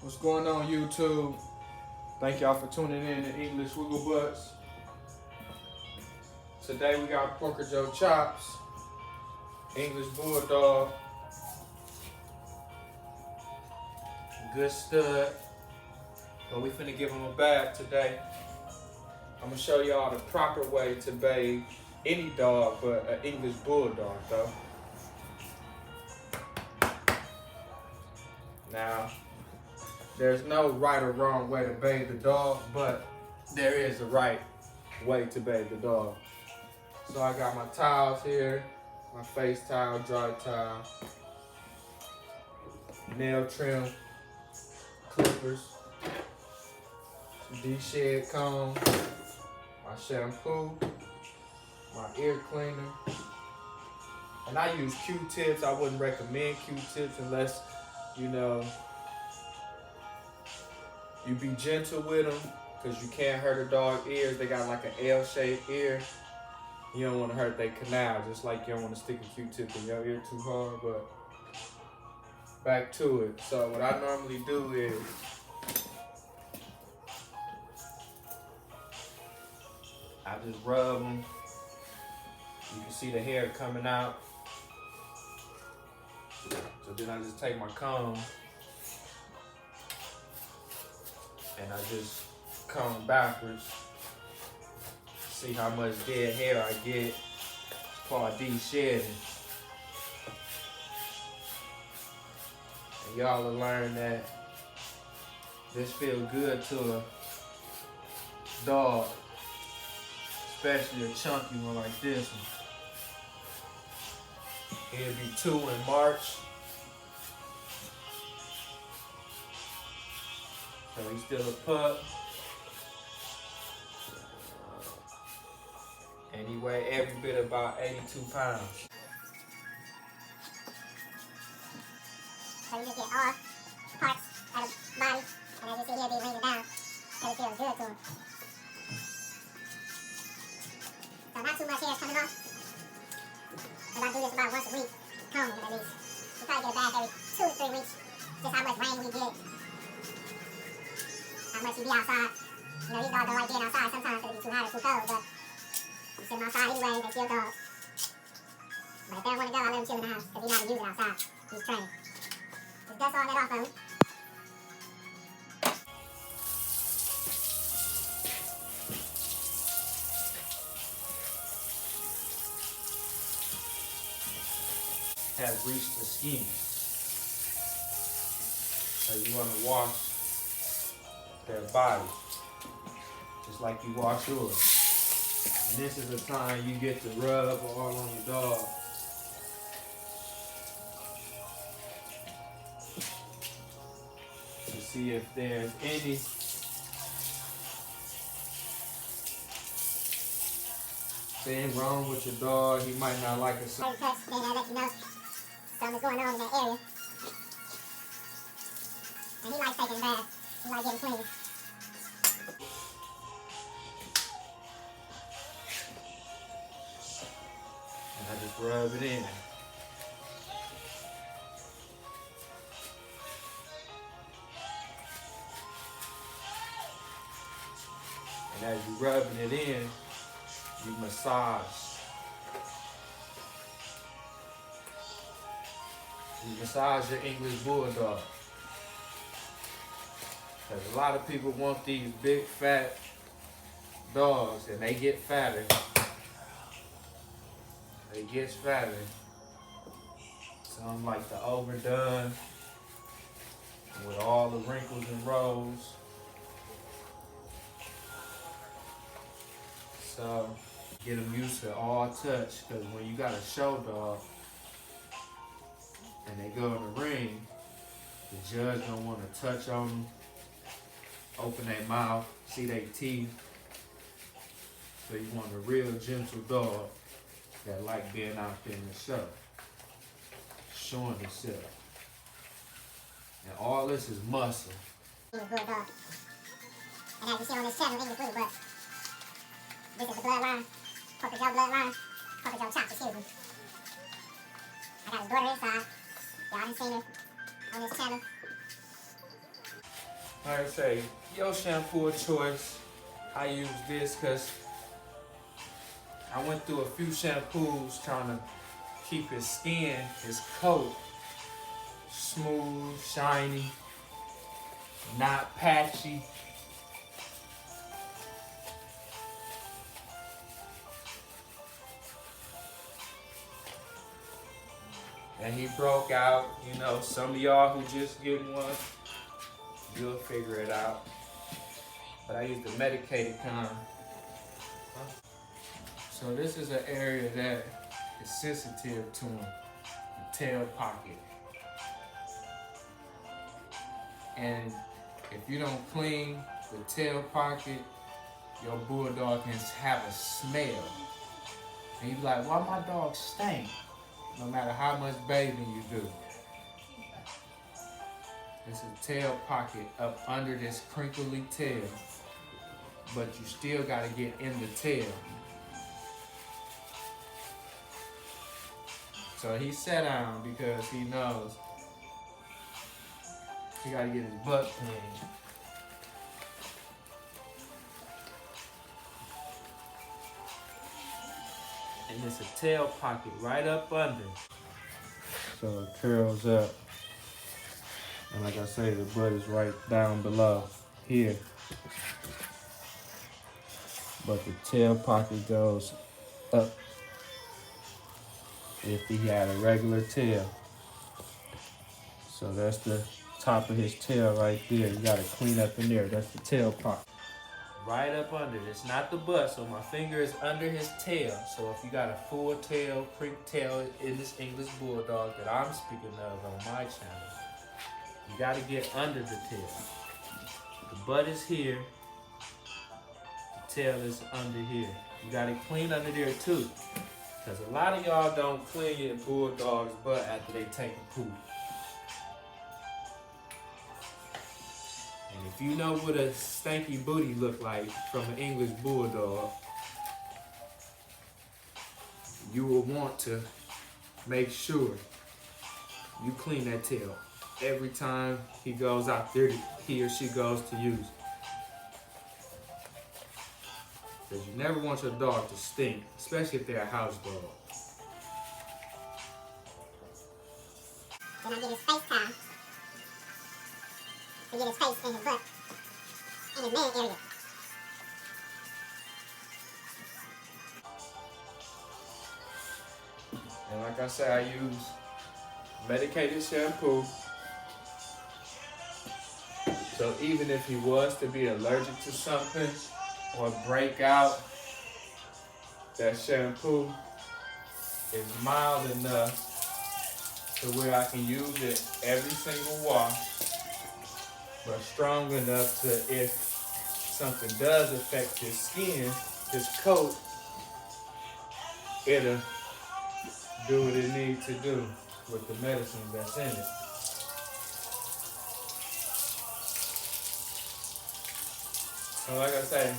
What's going on, YouTube? Thank y'all for tuning in to English Wiggle Butts. Today we got Porker Joe Chops, English Bulldog, good stud, but we finna give him a bath today. I'm gonna show y'all the proper way to bathe any dog but an English Bulldog though. Now, there's no right or wrong way to bathe the dog, but there is a right way to bathe the dog. So I got my towels here, my face towel, dry towel, nail trim, clippers, some de-shed comb, my shampoo, my ear cleaner, and I use Q-tips. I wouldn't recommend Q-tips unless, you know, you be gentle with them, because you can't hurt a dog's ears. They got like an L-shaped ear. You don't want to hurt their canal, just like you don't want to stick a Q-tip in your ear too hard. But back to it. So what I normally do is I just rub them. You can see the hair coming out. So then I just take my comb and I just comb backwards. See how much dead hair I get. It's called de-shedding. And y'all will learn that this feels good to a dog, especially a chunky one like this one. He'll be 2 in March. So he's still a pup. And he weigh every bit about 82 pounds. So you just get all parts of the body, and as you see here, be leaning down, and it feels good to him. So not too much hair is coming off, because I do this about once a week, combing at least. We probably get a bath every 2 to 3 weeks, just how much rain we get, how much you be outside. You know, these dogs don't like being outside sometimes because it be too hot or too cold, but you send them outside anyway, they still dogs. But if they don't want to go, I let them chill in the house, because he's not to use it outside. He's trained. Just dust all that off of him. Has reached the skin. So you want to wash their body, just like you wash yours. And this is the time you get to rub all on your dog. To see if there's anything wrong with your dog. He might not like it. Every touch, then they'll let you know something's going on in that area. And he likes taking a bath. He likes getting clean. And I just rub it in. And as you're rubbing it in, you massage. You massage your English Bulldog. Because a lot of people want these big fat dogs and they get fatter. They get fatter. Some like the overdone with all the wrinkles and rolls. So get them used to all touch, because when you got a show dog and they go in the ring, the judge don't want to touch on them, open their mouth, see their teeth. So you want a real gentle dog that like being out there in the show, showing himself. And all this is muscle. English Bulldog. And as you see on this channel, English Wiggle Butts. This is the bloodline, Porker Joe bloodline, Porker Joe Chops, excuse me. I got his daughter inside. Y'all done seen her on this channel. like I say, your shampoo of choice. I use this because I went through a few shampoos trying to keep his skin, his coat, smooth, shiny, not patchy. And he broke out, you know, some of y'all who just getting one, you'll figure it out. But I use the medicated kind. So this is an area that is sensitive to him, the tail pocket. And if you don't clean the tail pocket, your bulldog can have a smell. And you be like, why my dog stink? No matter how much bathing you do. There's a tail pocket up under this crinkly tail, but you still gotta get in the tail. So he sat down because he knows he gotta get his butt clean. And it's a tail pocket right up under. So it curls up. And like I say, the butt is right down below here. But the tail pocket goes up if he had a regular tail. So that's the top of his tail right there. You gotta clean up in there. That's the tail pocket. Right up under. It's not the butt, so my finger is under his tail. So if you got a full tail, crinked tail in this English Bulldog that I'm speaking of on my channel, you gotta get under the tail. The butt is here. The tail is under here. You gotta clean under there too. Because a lot of y'all don't clean your Bulldog's butt after they take a poop. And if you know what a stanky booty look like from an English Bulldog, you will want to make sure you clean that tail every time he goes out there, he or she goes to use it. Because you never want your dog to stink, especially if they're a house dog. Then I get his face time to get his face in his butt, in his man area. And like I said, I use medicated shampoo. So even if he was to be allergic to something or break out, that shampoo is mild enough to where I can use it every single wash, but strong enough to, if something does affect his skin, his coat, it'll do what it needs to do with the medicine that's in it. So like I say,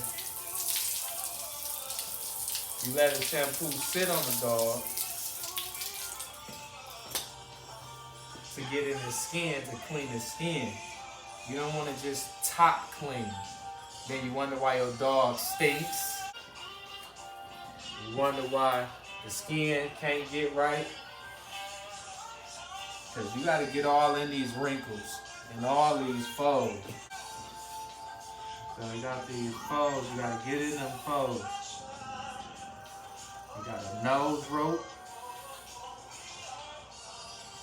you let the shampoo sit on the dog to get in his skin, to clean his skin. You don't want to just top clean. Then you wonder why your dog stinks. You wonder why the skin can't get right. Because you got to get all in these wrinkles and all these folds. So you got these folds, you got to get in them folds. You got a nose rope.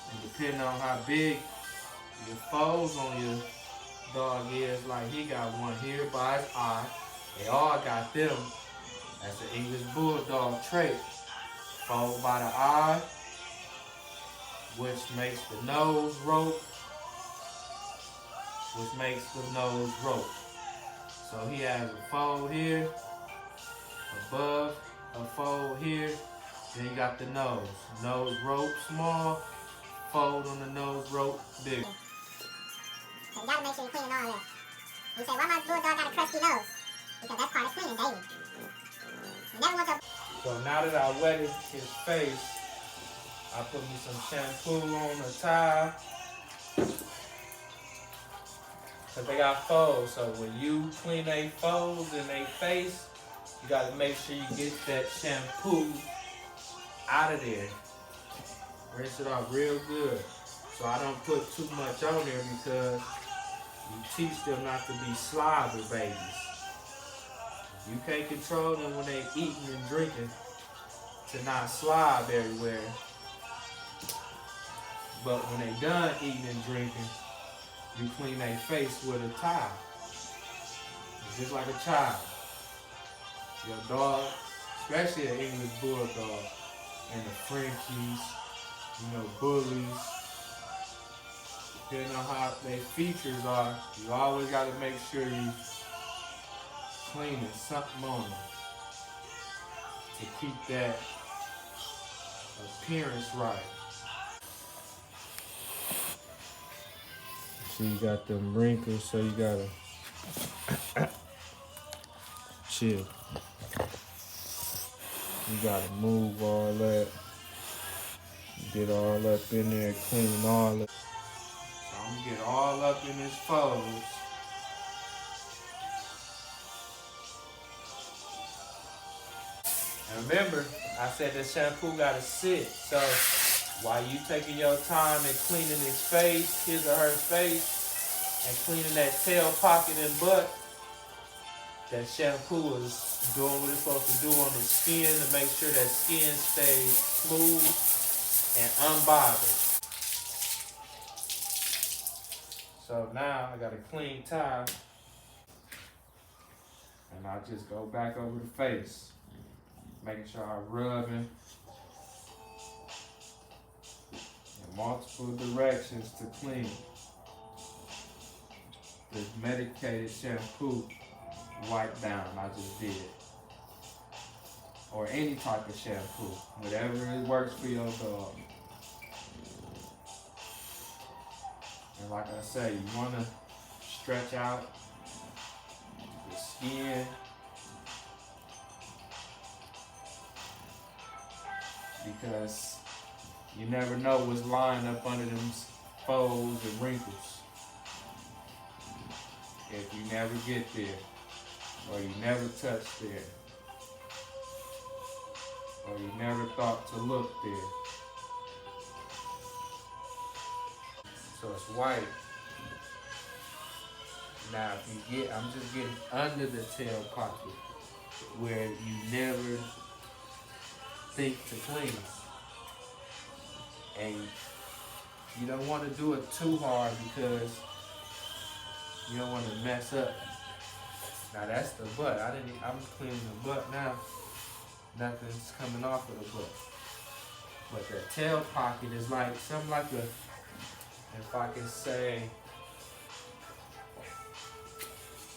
And depending on how big your folds on your dog is, like he got one here by his eye. They all got them. That's an English Bulldog trait. Fold by the eye, which makes the nose rope, which makes the nose rope. So he has a fold here, above, a fold here, then you got the nose. Nose rope small, fold on the nose rope big. So you gotta make sure you're cleaning all that. You say, why my Bulldog got a crusty nose? Because that's part of cleaning daily. You never want your... So now that I wetted his face, I put me some shampoo on the towel. Because they got folds. So when you clean their folds and their face, you got to make sure you get that shampoo out of there. Rinse it off real good. So I don't put too much on there because you teach them not to be slobber babies. You can't control them when they eating and drinking to not slob everywhere. But when they done eating and drinking, you clean their face with a towel. It's just like a child. Your dog, especially an English Bulldog, and the Frenchies, bullies, depending on how their features are, you always got to make sure you cleaning something on them to keep that appearance right. So you got them wrinkles, so you gotta chill. You gotta move all that, get all up in there, clean all that. So I'm gonna get all up in his folds. And remember, I said the shampoo gotta sit. So while you taking your time and cleaning his face, his or her face, and cleaning that tail pocket and butt, that shampoo is doing what it's supposed to do on the skin to make sure that skin stays smooth and unbothered. So now I got a clean towel, and I just go back over the face, making sure I'm rubbing in multiple directions to clean. This medicated shampoo wipe down, I just did. Or any type of shampoo, whatever it works for your dog. And like I say, you want to stretch out the skin because you never know what's lying up under them folds and wrinkles. If you never get there, or you never touch there, or you never thought to look there. So it's white. Now if you I'm just getting under the tail pocket where you never think to clean. And you don't want to do it too hard because you don't want to mess up. Now that's the butt. I'm cleaning the butt now. Nothing's coming off of the butt. But the tail pocket is like something like if I can say,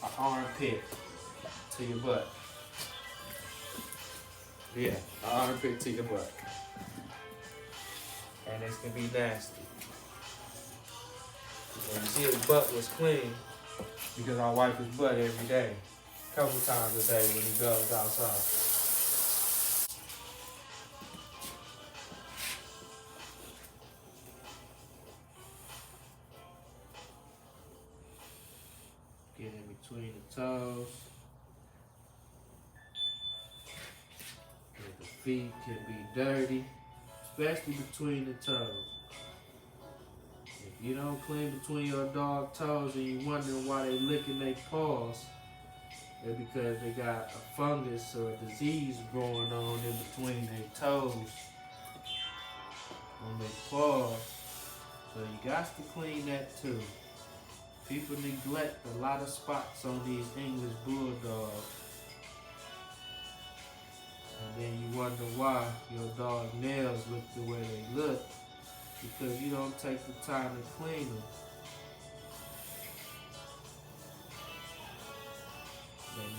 an armpit to your butt. Yeah, an armpit to your butt. And it's gonna be nasty. And you see his butt was clean because I wipe his butt every day, a couple times a day when he goes outside. Get in between the toes. The feet can be dirty, especially between the toes. If you don't clean between your dog toes and you wondering why they licking their paws, it's because they got a fungus or a disease growing on in between their toes on their paws. So you got to clean that too. People neglect a lot of spots on these English Bulldogs. And then you wonder why your dog nails look the way they look. Because you don't take the time to clean them.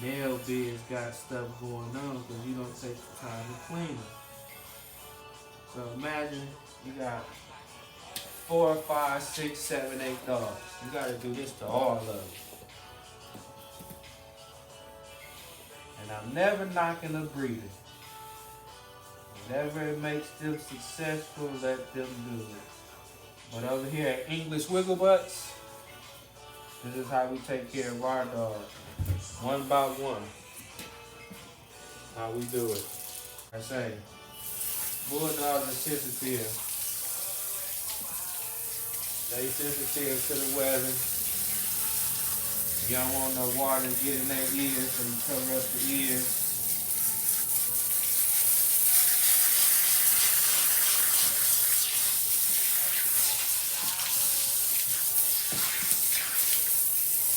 The nail beds got stuff going on because you don't take the time to clean them. So imagine you got 4, 5, 6, 7, 8 dogs. You got to do this to all of them. And I'm never knocking a breeder. Whatever it makes them successful, let them do it. But over here at English Wiggle Butts, This is how we take care of our dog. One by one. How we do it. I say, Bulldogs are sensitive. They sensitive to the weather. You don't want no water to get in their ears, so you cover up the ears.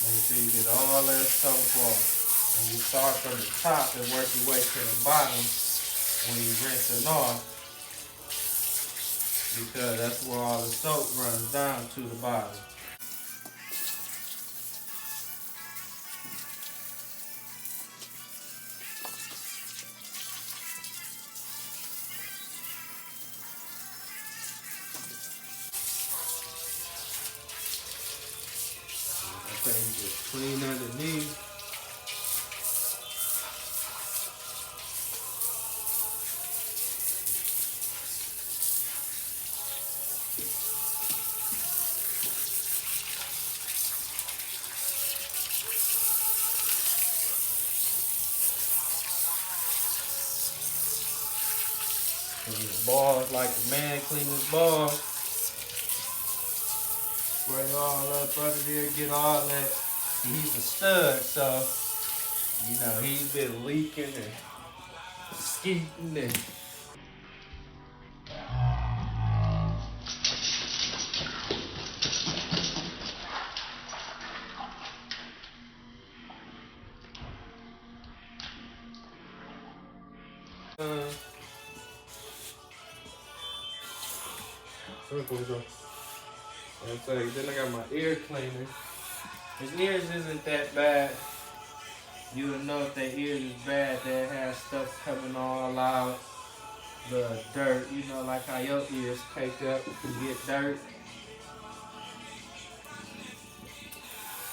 Make sure you get all that soap off. And you start from the top and work your way to the bottom when you rinse it off, because that's where all the soap runs down to the bottom. Okay, you just clean underneath. Clean his balls like a man clean his balls. Spray all up under there, get all that. He's a stud, so you know he's been leaking and skeeting and then I got my ear cleaner. His ears isn't that bad. You would know if their ears is bad, they have stuff coming all out. The dirt, you know, like how your ears cake up and get dirt.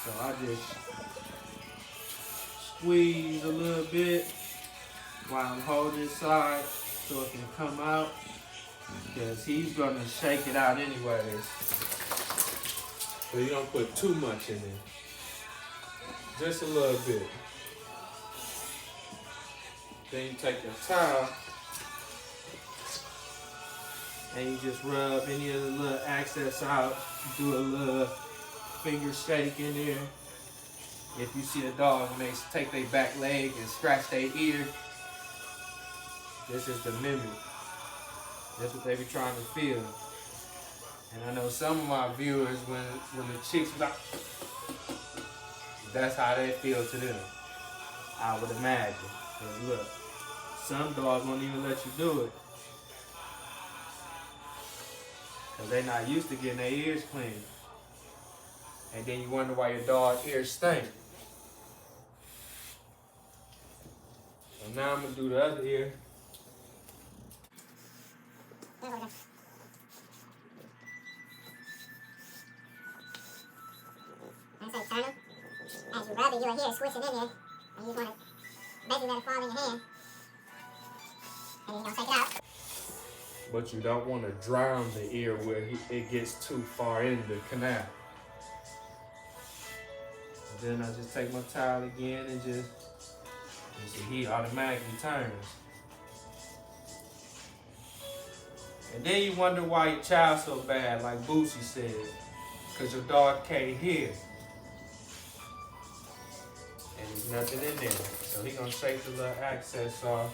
So I just squeeze a little bit while I'm holding it side so it can come out, because he's gonna shake it out anyways. So you don't put too much in it. Just a little bit. Then you take your towel and you just rub any of the little excess out. Do a little finger shake in there. If you see a dog and they take their back leg and scratch their ear, this is the mimic. That's what they be trying to feel. And I know some of my viewers, when the chicks be like, that's how they feel to them. I would imagine. Because look, some dogs won't even let you do it, because they're not used to getting their ears cleaned. And then you wonder why your dog's ears stink. So now I'm going to do the other ear. I say turn them. As you rub it, you'll hear it swishing in there. And you just want to basically let it fall in your hand. And then you're going to take it out. But you don't want to drown the ear where it gets too far in the canal. And then I just take my towel again and just, you see, he automatically turns. And then you wonder why your child's so bad, like Boosie said, because your dog can't hear. And there's nothing in there. So he's going to shake the little access off.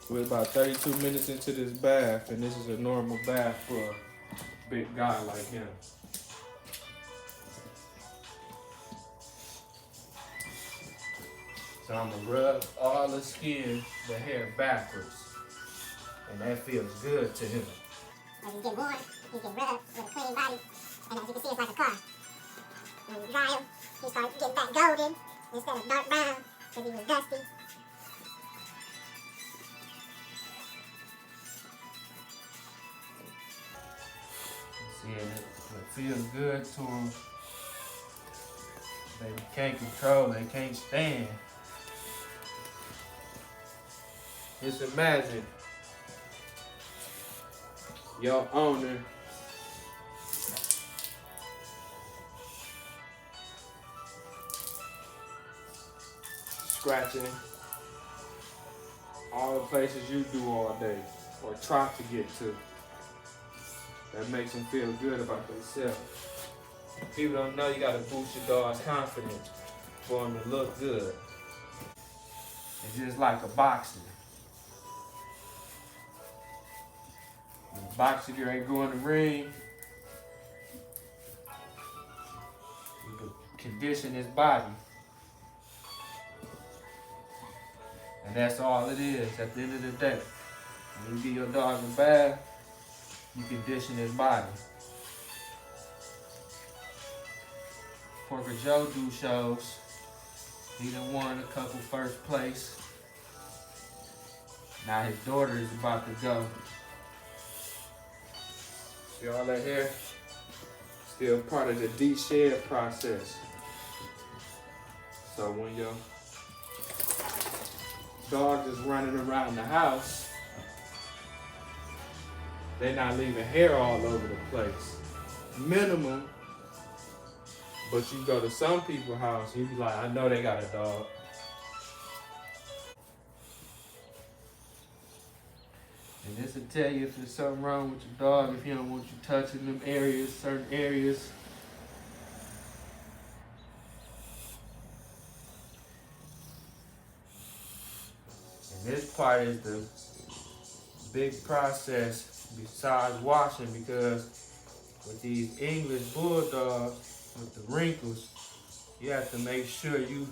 We're about 32 minutes into this bath, and this is a normal bath for a big guy like him. So I'm gonna rub all the skin, the hair backwards, and that feels good to him. As you get warm, you can rub with a clean body, and as you can see, it's like a car. When you dry him, he starts getting back golden instead of dark brown, because he was dusty. See, it feels good to them. They can't control, they can't stand. Just imagine your owner scratching all the places you do all day or try to get to. That makes them feel good about themselves. People don't know you gotta boost your dog's confidence for them to look good. It's just like a boxer. When a boxer ain't going to the ring, you can condition his body. And that's all it is at the end of the day. When you give your dog a bath, you condition his body. Porker Joe do shows. He done won a couple first place. Now his daughter is about to go. See all that hair? Still part of the de-shed process. So when your dog is running around the house, they're not leaving hair all over the place. Minimum. But you go to some people's house, you be like, I know they got a dog. And this will tell you if there's something wrong with your dog, if he don't want you touching them areas, certain areas. And this part is the big process besides washing, because with these English Bulldogs, with the wrinkles, you have to make sure you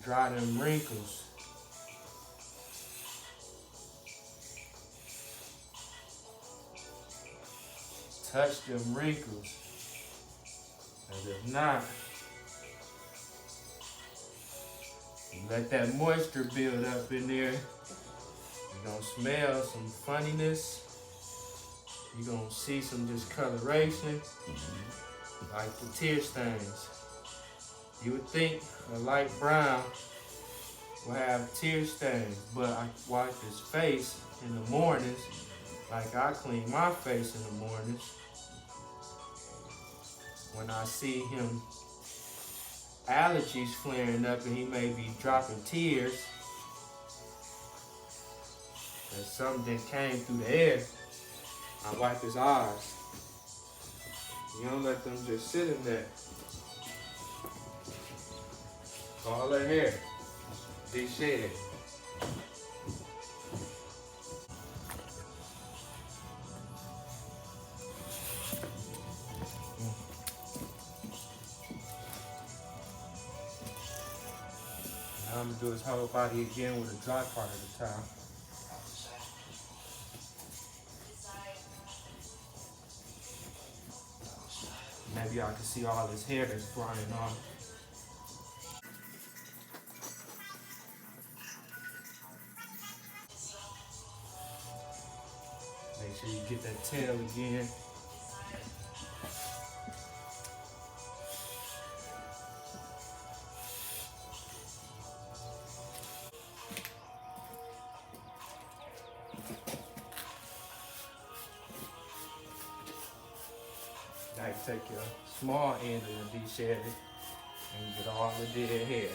dry them wrinkles. Touch them wrinkles. And if not, you let that moisture build up in there. You're gonna smell some funniness. You're gonna see some discoloration, like the tear stains. You would think a light brown will have tear stains, but I wipe his face in the mornings, like I clean my face in the mornings. When I see him allergies flaring up and he may be dropping tears, and something came through the air, I wipe his eyes. You don't let them just sit in there. All that hair, de-shed. Now I'm gonna do his whole body again with a dry part at a time. Maybe y'all can see all his hair that's drying on. Make sure you get that tail again. Now you take your small end of the de-shed it and you get all the dead hair.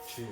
Chill.